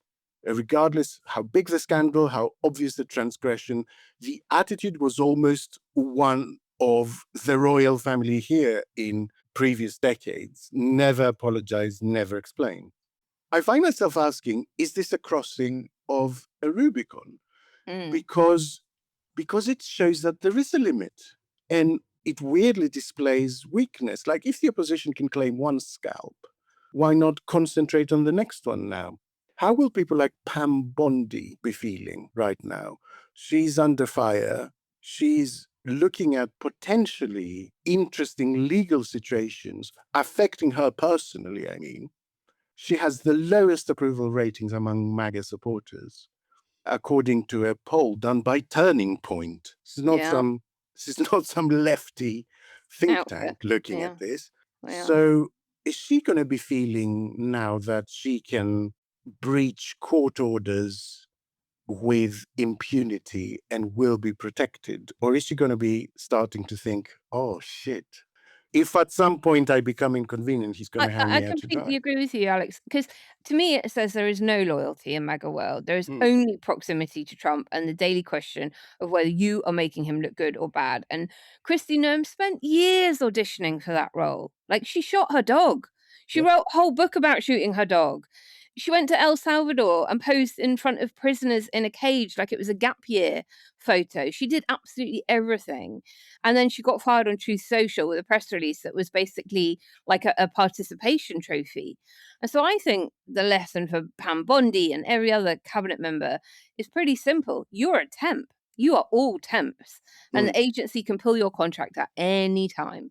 S3: regardless how big the scandal, how obvious the transgression, the attitude was almost one of the royal family here in previous decades. Never apologize, never explain. I find myself asking, is this a crossing of a Rubicon? Because it shows that there is a limit and it weirdly displays weakness. Like, if the opposition can claim one scalp, why not concentrate on the next one now? How will people like Pam Bondi be feeling right now? She's under fire. She's looking at potentially interesting legal situations affecting her personally, I mean. She has the lowest approval ratings among MAGA supporters, according to a poll done by Turning Point. This is not some lefty think tank looking at this. So is she going to be feeling now that she can breach court orders with impunity and will be protected? Or is she going to be starting to think, oh, shit, if at some point I become inconvenient, he's going to hang me out to dry?
S4: I completely agree with you, Alex, because to me it says there is no loyalty in MAGA world. There is only proximity to Trump and the daily question of whether you are making him look good or bad. And Kirsti Noem spent years auditioning for that role. Like, she shot her dog. She wrote a whole book about shooting her dog. She went to El Salvador and posed in front of prisoners in a cage like it was a gap year photo. She did absolutely everything. And then she got fired on Truth Social with a press release that was basically like a participation trophy. And so I think the lesson for Pam Bondi and every other cabinet member is pretty simple. You're a temp. You are all temps. And the agency can pull your contract at any time.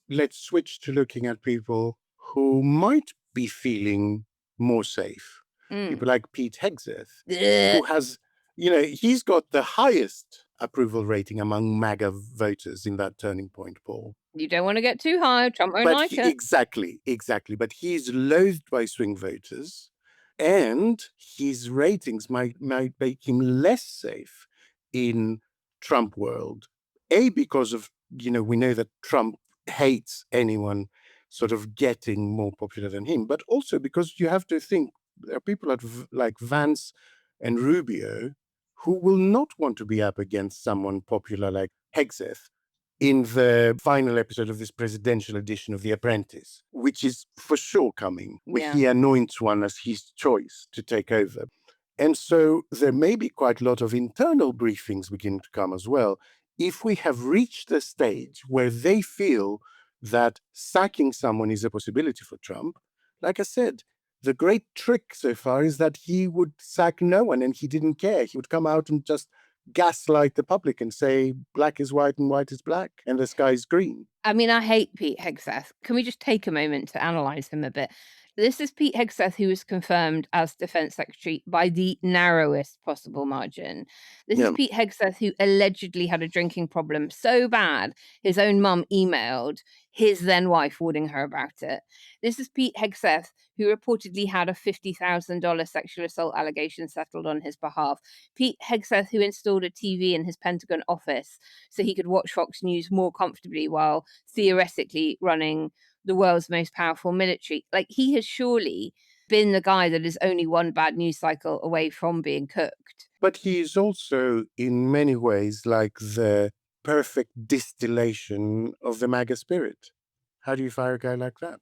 S3: Let's switch to looking at people who might be feeling more safe. People like Pete Hegseth, who has, he's got the highest approval rating among MAGA voters in that Turning Point poll.
S4: You don't want to get too high. Trump won't like it.
S3: Exactly. But he's loathed by swing voters, and his ratings might make him less safe in Trump world. Because of, we know that Trump hates anyone sort of getting more popular than him, but also because you have to think there are people like Vance and Rubio who will not want to be up against someone popular like Hegseth in the final episode of this presidential edition of The Apprentice, which is for sure coming, where he anoints one as his choice to take over. And so there may be quite a lot of internal briefings beginning to come as well. If we have reached the stage where they feel that sacking someone is a possibility for Trump, like I said, the great trick so far is that he would sack no one and he didn't care. He would come out and just gaslight the public and say black is white and white is black and the sky is green.
S4: I mean, I hate Pete Hegseth. Can we just take a moment to analyse him a bit? This is Pete Hegseth, who was confirmed as Defence Secretary by the narrowest possible margin. This is Pete Hegseth, who allegedly had a drinking problem so bad his own mum emailed his then wife warning her about it. This is Pete Hegseth, who reportedly had a $50,000 sexual assault allegation settled on his behalf. Pete Hegseth, who installed a TV in his Pentagon office so he could watch Fox News more comfortably while theoretically running the world's most powerful military. Like, he has surely been the guy that is only one bad news cycle away from being cooked.
S3: But he is also, in many ways, like the perfect distillation of the MAGA spirit. How do you fire a guy like that?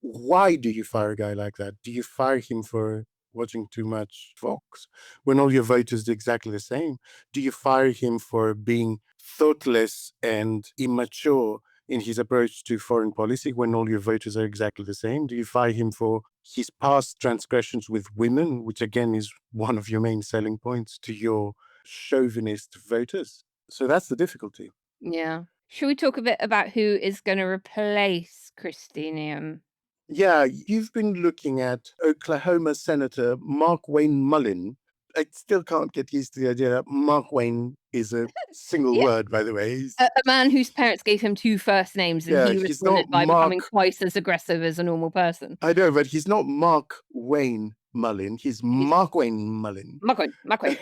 S3: Why do you fire a guy like that? Do you fire him for watching too much Fox when all your voters do exactly the same? Do you fire him for being thoughtless and immature in his approach to foreign policy when all your voters are exactly the same? Do you fire him for his past transgressions with women, which again is one of your main selling points to your chauvinist voters? So that's the difficulty.
S4: Yeah. Should we talk a bit about who is going to replace Kirsti Noem?
S3: Yeah, you've been looking at Oklahoma Senator Mark Wayne Mullin. I still can't get used to the idea that Mark Wayne is a single word, by the way.
S4: A man whose parents gave him two first names and he responded by becoming twice as aggressive as a normal person.
S3: I know, but he's not Mark Wayne Mullin. He's Mark Wayne Mullin.
S4: Mark Wayne.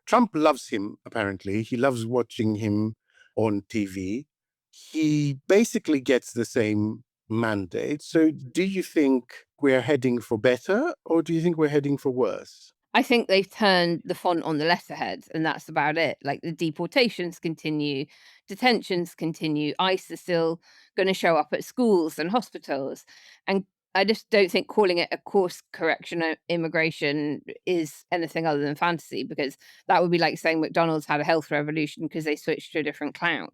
S3: Trump loves him, apparently. He loves watching him on TV. He basically gets the same mandate. So do you think we're heading for better or do you think we're heading for worse?
S4: I think they've turned the font on the letterhead and that's about it. Like, the deportations continue, detentions continue, ICE is still going to show up at schools and hospitals. And I just don't think calling it a course correction immigration is anything other than fantasy, because that would be like saying McDonald's had a health revolution because they switched to a different clown.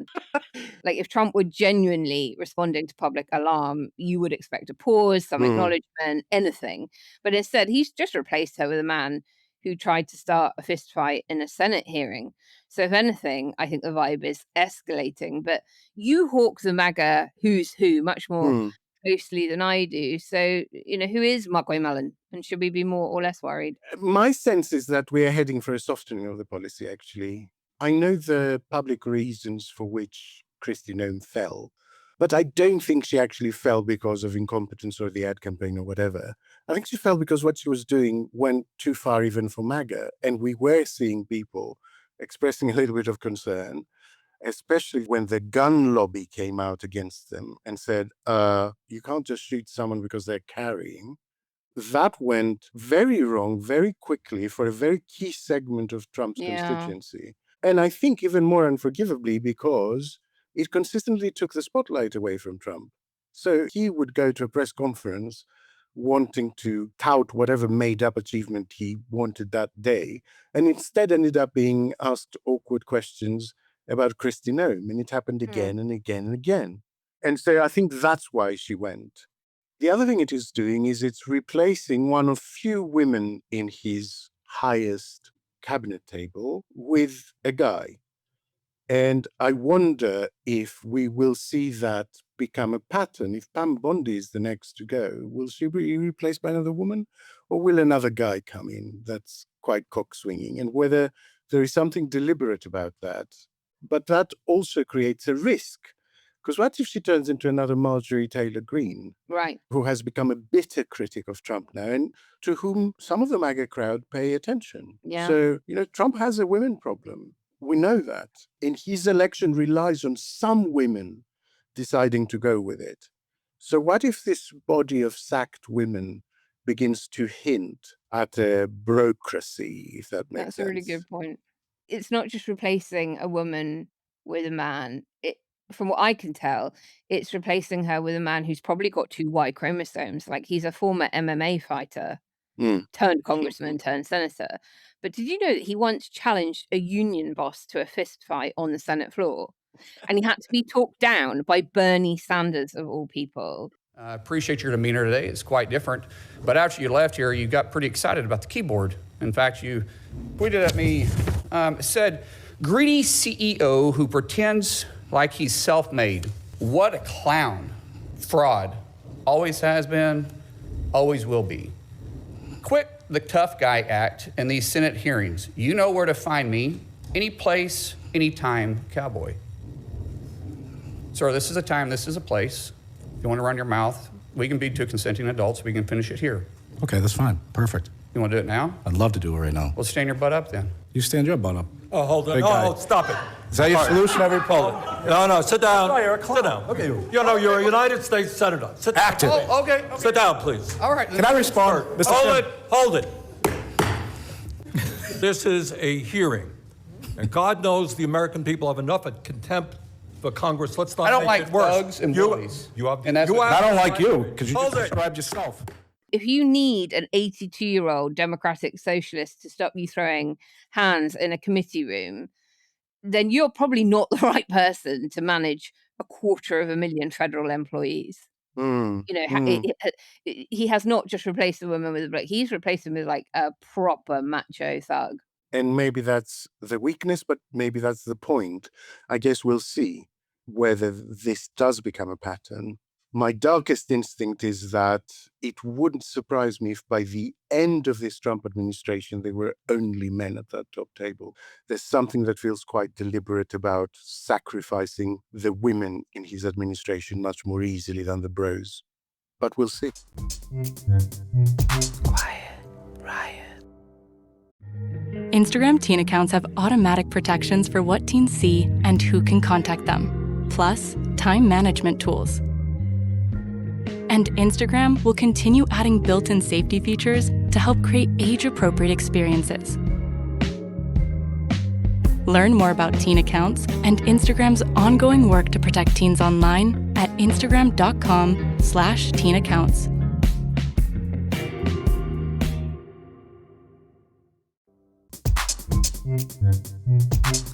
S4: Like, if Trump were genuinely responding to public alarm, you would expect a pause, some acknowledgement, anything. But instead, he's just replaced her with a man who tried to start a fistfight in a Senate hearing. So if anything, I think the vibe is escalating. But you hawk the MAGA who's who much more closely than I do. So, who is Mark Wayne Mullin? And should we be more or less worried?
S3: My sense is that we are heading for a softening of the policy, actually. I know the public reasons for which Kirsti Noem fell, but I don't think she actually fell because of incompetence or the ad campaign or whatever. I think she fell because what she was doing went too far even for MAGA. And we were seeing people expressing a little bit of concern, especially when the gun lobby came out against them and said, you can't just shoot someone because they're carrying. That went very wrong very quickly for a very key segment of Trump's constituency. And I think even more unforgivably because it consistently took the spotlight away from Trump. So he would go to a press conference wanting to tout whatever made-up achievement he wanted that day, and instead ended up being asked awkward questions about Kirsti Noem, and it happened again and again and again. And so I think that's why she went. The other thing it is doing is it's replacing one of few women in his highest cabinet table with a guy. And I wonder if we will see that become a pattern. If Pam Bondi is the next to go, will she be replaced by another woman? Or will another guy come in that's quite cock-swinging? And whether there is something deliberate about that. But that also creates a risk. Because what if she turns into another Marjorie Taylor Greene?
S4: Right.
S3: Who has become a bitter critic of Trump now, and to whom some of the MAGA crowd pay attention.
S4: Yeah.
S3: So, Trump has a women problem. We know that. And his election relies on some women deciding to go with it. So what if this body of sacked women begins to hint at a brocracy, if that makes sense?
S4: That's a really good point. It's not just replacing a woman with a man. From what I can tell, it's replacing her with a man who's probably got 2 Y chromosomes. Like, he's a former MMA fighter, turned congressman, turned senator. But did you know that he once challenged a union boss to a fist fight on the Senate floor? And he had to be talked down by Bernie Sanders, of all people.
S12: I appreciate your demeanor today. It's quite different. But after you left here, you got pretty excited about the keyboard. In fact, you tweeted at me, said, "Greedy CEO who pretends like he's self-made. What a clown. Fraud. Always has been, always will be. Quit the tough guy act in these Senate hearings. You know where to find me. Any place, anytime, cowboy." Sir, this is a time, this is a place. If you want to run your mouth, we can be 2 consenting adults. We can finish it here.
S13: Okay, that's fine. Perfect.
S12: You want to do it now?
S13: I'd love to do it right now.
S12: Well, stand your butt up then.
S13: You stand your butt up.
S14: Oh, hold on.
S13: Big guy.
S14: No, stop it.
S13: Is that your
S14: All right.
S13: solution, every poll?
S14: No, sit down.
S13: No, you're a clown.
S14: Sit down.
S13: Okay.
S14: You know, you're a United States Senator. Sit down.
S13: Active.
S12: Oh, okay.
S14: Sit down, please.
S12: All right.
S13: Can I respond? Mr. Chairman?
S14: Hold it. This is a hearing. And God knows the American people have enough of contempt for Congress. Let's not
S12: I don't
S14: make
S12: like
S14: it worse.
S12: thugs and bullies.
S14: And that's
S13: I don't like you, because you
S14: Hold
S13: just
S14: it.
S13: described yourself.
S4: If you need an 82-year-old Democratic Socialist to stop you throwing hands in a committee room, then you're probably not the right person to manage 250,000 federal employees. He has not just replaced a woman with a bloke. He's replaced him with like a proper macho thug.
S3: And maybe that's the weakness, but maybe that's the point. I guess we'll see whether this does become a pattern. My darkest instinct is that it wouldn't surprise me if by the end of this Trump administration, there were only men at that top table. There's something that feels quite deliberate about sacrificing the women in his administration much more easily than the bros. But we'll see.
S15: Quiet Riot. Instagram teen accounts have automatic protections for what teens see and who can contact them, plus time management tools. And Instagram will continue adding built-in safety features to help create age-appropriate experiences. Learn more about teen accounts and Instagram's ongoing work to protect teens online at instagram.com/teenaccounts.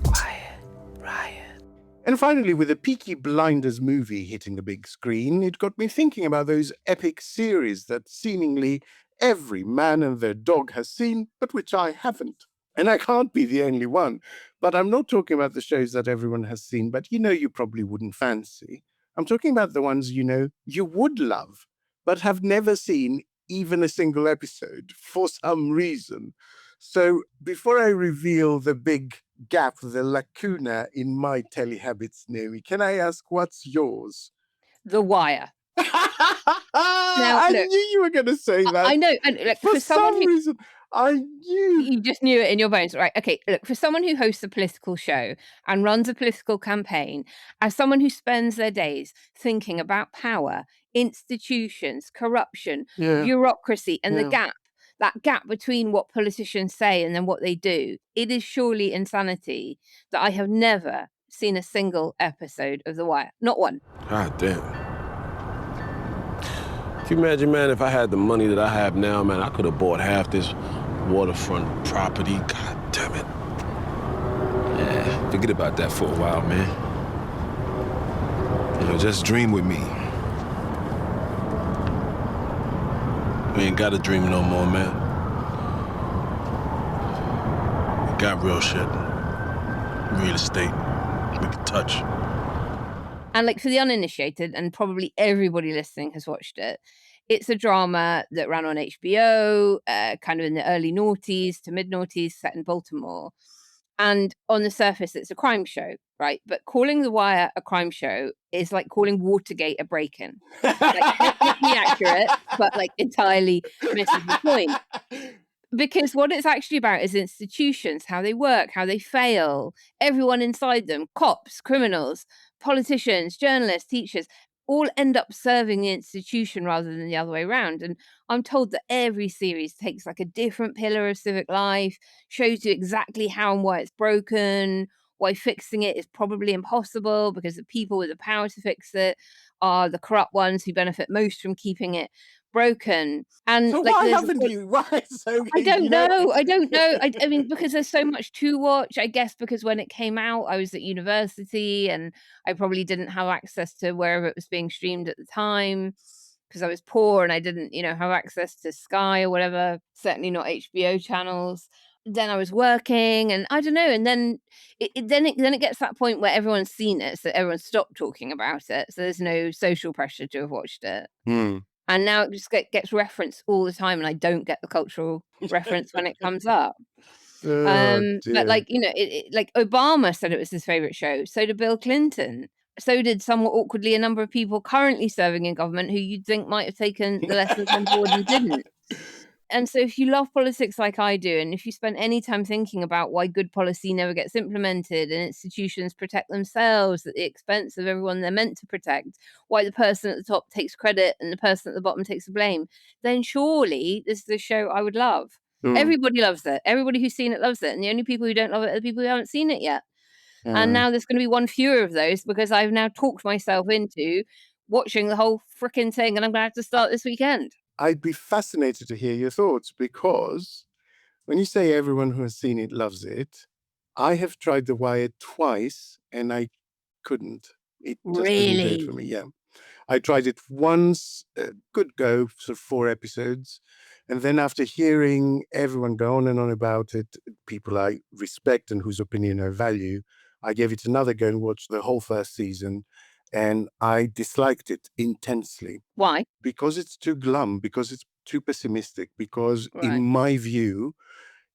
S3: Quiet Riot. And finally, with the Peaky Blinders movie hitting the big screen, it got me thinking about those epic series that seemingly every man and their dog has seen, but which I haven't. And I can't be the only one. But I'm not talking about the shows that everyone has seen, but you probably wouldn't fancy. I'm talking about the ones you would love, but have never seen even a single episode for some reason. So before I reveal the big gap, the lacuna in my telly habits, Naomi, can I ask what's yours?
S4: The Wire.
S3: I knew you were going to say that.
S4: I know. And look,
S3: for some reason, I knew.
S4: You just knew it in your bones. Right. Okay. Look, for someone who hosts a political show and runs a political campaign, as someone who spends their days thinking about power, institutions, corruption, bureaucracy, and that gap between what politicians say and then what they do, it is surely insanity that I have never seen a single episode of The Wire. Not one.
S16: God damn. Can you imagine, man, if I had the money that I have now, man, I could have bought half this waterfront property. God damn it. Yeah, forget about that for a while, man. You know, just dream with me. We ain't gotta dream no more, man. We got real shit. Real estate. We can touch.
S4: And like for the uninitiated, and probably everybody listening has watched it, it's a drama that ran on HBO, kind of in the early noughties to mid-noughties, set in Baltimore. And on the surface, it's a crime show, right? But calling The Wire a crime show is like calling Watergate a break-in. Like, technically accurate, but like entirely misses the point. Because what it's actually about is institutions, how they work, how they fail, everyone inside them, cops, criminals, politicians, journalists, teachers, all end up serving the institution rather than the other way around. And I'm told that every series takes like a different pillar of civic life, shows you exactly how and why it's broken, why fixing it is probably impossible because the people with the power to fix it are the corrupt ones who benefit most from keeping it broken. And
S3: So
S4: like,
S3: why
S4: there's
S3: haven't you? Why? So
S4: I don't
S3: you know.
S4: know. I don't know. I mean, because there's so much to watch. I guess because when it came out, I was at university and I probably didn't have access to wherever it was being streamed at the time because I was poor and I didn't, have access to Sky or whatever. Certainly not HBO channels. Then I was working, and I don't know. And then it gets to that point where everyone's seen it, so everyone stopped talking about it. So there's no social pressure to have watched it.
S3: Hmm.
S4: And now it just gets referenced all the time, and I don't get the cultural reference when it comes up.
S3: Oh,
S4: But
S3: dear.
S4: like, like Obama said it was his favorite show. So did Bill Clinton. So did somewhat awkwardly a number of people currently serving in government who you'd think might have taken the lessons on board and didn't. And so if you love politics like I do, and if you spend any time thinking about why good policy never gets implemented and institutions protect themselves at the expense of everyone they're meant to protect, why the person at the top takes credit and the person at the bottom takes the blame, then surely this is a show I would love. Everybody loves it. Everybody who's seen it loves it. And the only people who don't love it are the people who haven't seen it yet. And now there's going to be one fewer of those because I've now talked myself into watching the whole frickin' thing, and I'm going to have to start this weekend.
S3: I'd be fascinated to hear your thoughts, because when you say everyone who has seen it loves it, I have tried The Wire twice and I couldn't. It just didn't do it for me. Yeah. I tried it once, good go, sort of 4 episodes. And then after hearing everyone go on and on about it, people I respect and whose opinion I value, I gave it another go and watched the whole first season. And I disliked it intensely.
S4: Why?
S3: Because it's too glum, because it's too pessimistic, because
S4: Right.
S3: in my view,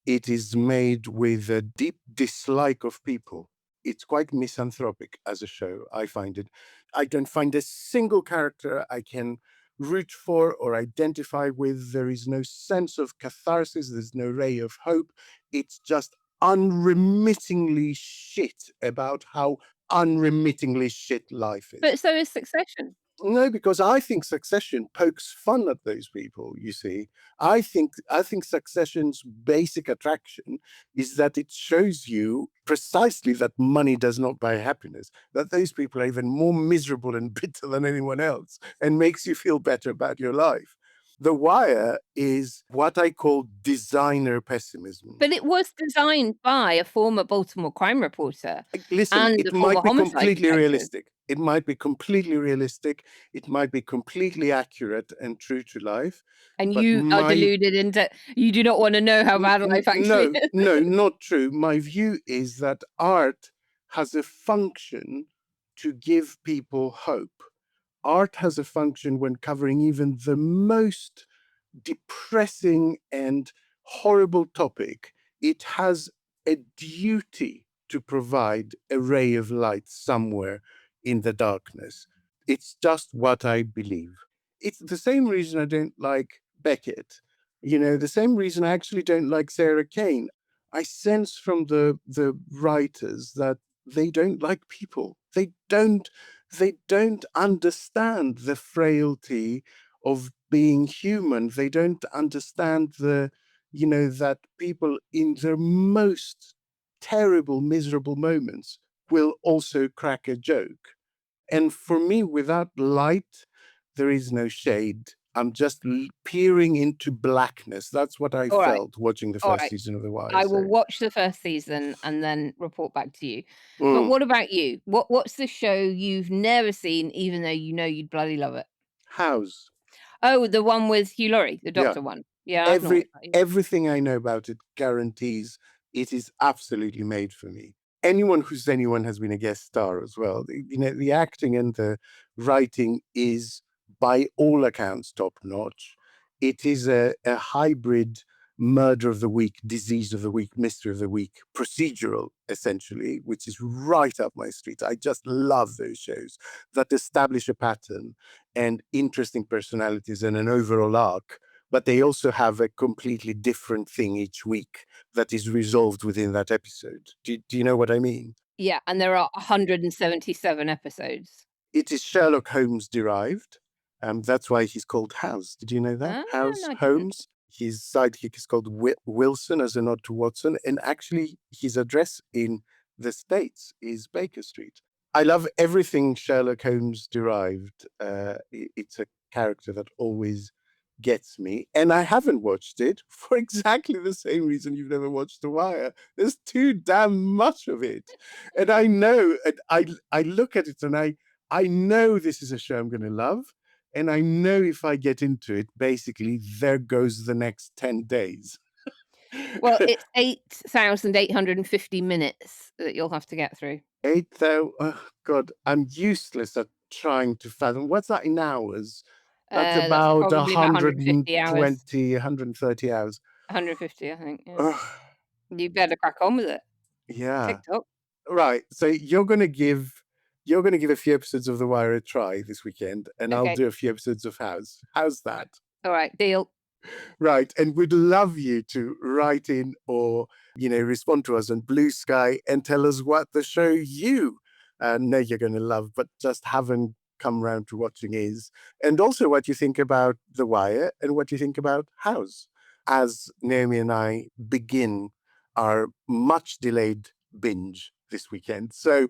S3: it is made with a deep dislike of people. It's quite misanthropic as a show, I find it. I don't find a single character I can root for or identify with. There is no sense of catharsis. There's no ray of hope. It's just unremittingly shit about how unremittingly shit life is.
S4: But so is Succession.
S3: No, because I think Succession pokes fun at those people, you see. I think Succession's basic attraction is that it shows you precisely that money does not buy happiness, that those people are even more miserable and bitter than anyone else, and makes you feel better about your life. The Wire is what I call designer pessimism.
S4: But it was designed by a former Baltimore crime reporter.
S3: Listen,
S4: and
S3: it
S4: a former
S3: might be
S4: homicide
S3: completely
S4: detective.
S3: realistic. It might be completely realistic. It might be completely accurate and true to life.
S4: And
S3: but
S4: you are
S3: my-
S4: deluded into, you do not want to know how bad life actually is.
S3: No, not true. My view is that art has a function to give people hope. Art has a function when covering even the most depressing and horrible topic. It has a duty to provide a ray of light somewhere in the darkness. It's just what I believe. It's the same reason I don't like Beckett. The same reason I actually don't like Sarah Kane. I sense from the writers that they don't like people. They don't understand the frailty of being human. They don't understand that people in their most terrible, miserable moments will also crack a joke. And for me, without light, there is no shade. I'm just peering into blackness. That's what I
S4: All right.
S3: felt watching the
S4: All
S3: first
S4: right.
S3: season of The Wire.
S4: I will
S3: so-
S4: watch the first season and then report back to you. But what about you? What's the show you've never seen, even though you know you'd bloody love it?
S3: House.
S4: Oh, the one with Hugh Laurie, the doctor one. Yeah, I've not watched that either.
S3: Everything I know about it guarantees it is absolutely made for me. Anyone has been a guest star as well. The acting and the writing is, by all accounts, top notch. It is a hybrid murder of the week, disease of the week, mystery of the week, procedural, essentially, which is right up my street. I just love those shows that establish a pattern and interesting personalities and an overall arc, but they also have a completely different thing each week that is resolved within that episode. Do you know what I mean?
S4: Yeah, and there are 177 episodes.
S3: It is Sherlock Holmes derived. That's why he's called House. Did you know that? House
S4: no, I didn't.
S3: Holmes. His sidekick is called Wilson, as a nod to Watson. And actually, his address in the States is Baker Street. I love everything Sherlock Holmes derived. It's a character that always gets me. And I haven't watched it for exactly the same reason you've never watched The Wire. There's too damn much of it. And I know, and I look at it and I know this is a show I'm going to love. And I know if I get into it, basically, there goes the next 10 days.
S4: Well, it's 8,850 minutes that you'll have to get through.
S3: 8,000, oh God, I'm useless at trying to fathom. What's that in hours? That's about
S4: probably about 150 hours.
S3: 130 hours.
S4: 150, I think. Yeah. You better crack on with it.
S3: Yeah.
S4: TikTok.
S3: Right. So you're going to give a few episodes of The Wire a try this weekend, and
S4: Okay.
S3: I'll do a few episodes of House. How's that?
S4: All right, deal.
S3: Right. And we'd love you to write in or, respond to us on Blue Sky and tell us what the show you know you're going to love, but just haven't come round to watching is. And also what you think about The Wire and what you think about House, as Naomi and I begin our much delayed binge this weekend. So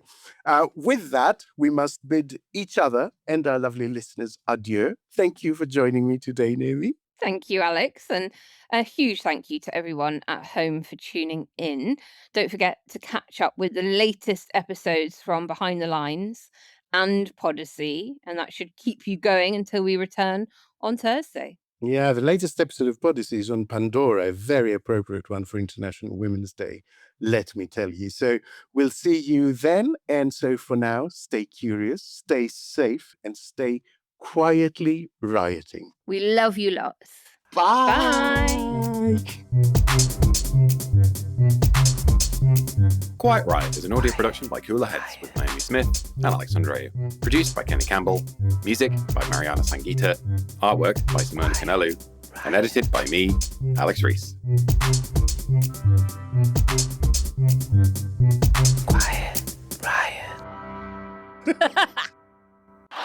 S3: with that, we must bid each other and our lovely listeners adieu. Thank you for joining me today, Naomi.
S4: Thank you, Alex. And a huge thank you to everyone at home for tuning in. Don't forget to catch up with the latest episodes from Behind the Lines and Podyssey, and that should keep you going until we return on Thursday.
S3: Yeah, the latest episode of Podyssey is on Pandora, a very appropriate one for International Women's Day, let me tell you. So we'll see you then. And so for now, stay curious, stay safe, and stay quietly rioting.
S4: We love you lots.
S3: Bye.
S17: Quiet Riot is an audio production by Cooler Heads with Naomi Smith and Alex Andreou. Produced by Kenny Campbell. Music by Mariana Sangita. Artwork by Simona Canelu. And edited by me, Alex Reese.
S18: Quiet Riot.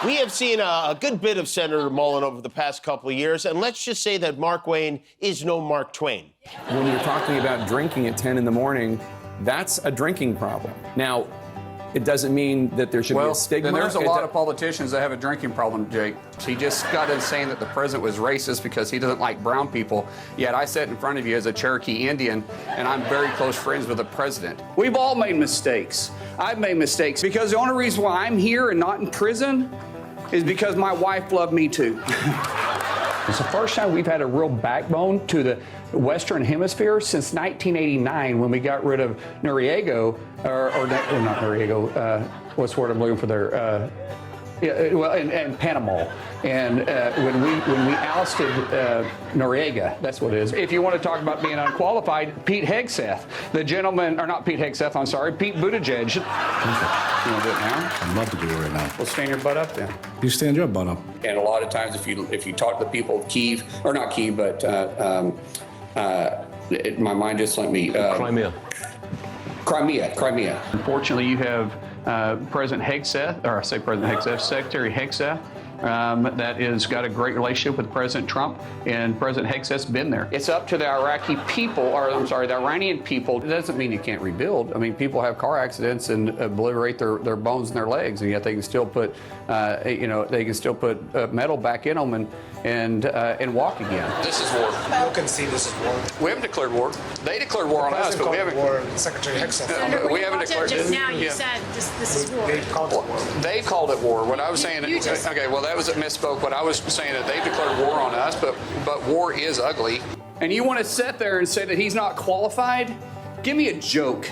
S18: We have seen a good bit of Senator Mullen over the past couple of years, and let's just say that Mark Wayne is no Mark Twain.
S19: When you're talking about drinking at 10 in the morning, that's a drinking problem. Now, it doesn't mean that there should be a stigma.
S12: Then there's a lot of politicians that have a drinking problem, Jake. He just got in saying that the president was racist because he doesn't like brown people. Yet I sat in front of you as a Cherokee Indian, and I'm very close friends with the president. We've all made mistakes. I've made mistakes because the only reason why I'm here and not in prison is because my wife loved me too. It's the first time we've had a real backbone to the Western Hemisphere since 1989 when we got rid of Noriega, or not Noriega, what's the word I'm looking for there? And Panama. And when we ousted Noriega, that's what it is. If you want to talk about being unqualified, Pete Hegseth, the gentleman, or not Pete Hegseth, I'm sorry, Pete Buttigieg. You want to do it now?
S13: I'd love to do it right now.
S12: Well, stand your butt up then.
S13: You stand your butt up.
S12: And a lot of times, if you talk to the people of Kyiv, or not Kyiv, but my mind just let me. Crimea. Unfortunately, you have President Hegseth, or I say President Hegseth, Secretary Hegseth,
S20: that has got a great relationship with President Trump, and President Hegseth's been there. It's up to the Iraqi people, or I'm sorry, the Iranian people. It doesn't mean you can't rebuild. I mean, people have car accidents and obliterate their bones in their legs, and yet they can still put, metal back in them and walk again. This is war.
S21: You can see this is war.
S20: We haven't declared war. They declared war on us, but we haven't.
S21: War. Secretary Hegseth.
S20: We haven't declared.
S21: Just
S11: now you said this is war.
S21: They called it war.
S20: They called it war. What I was saying. Okay, well that was a misspoke. What I was saying that they declared war on us, but war is ugly. And you want to sit there and say that he's not qualified? Give me a joke.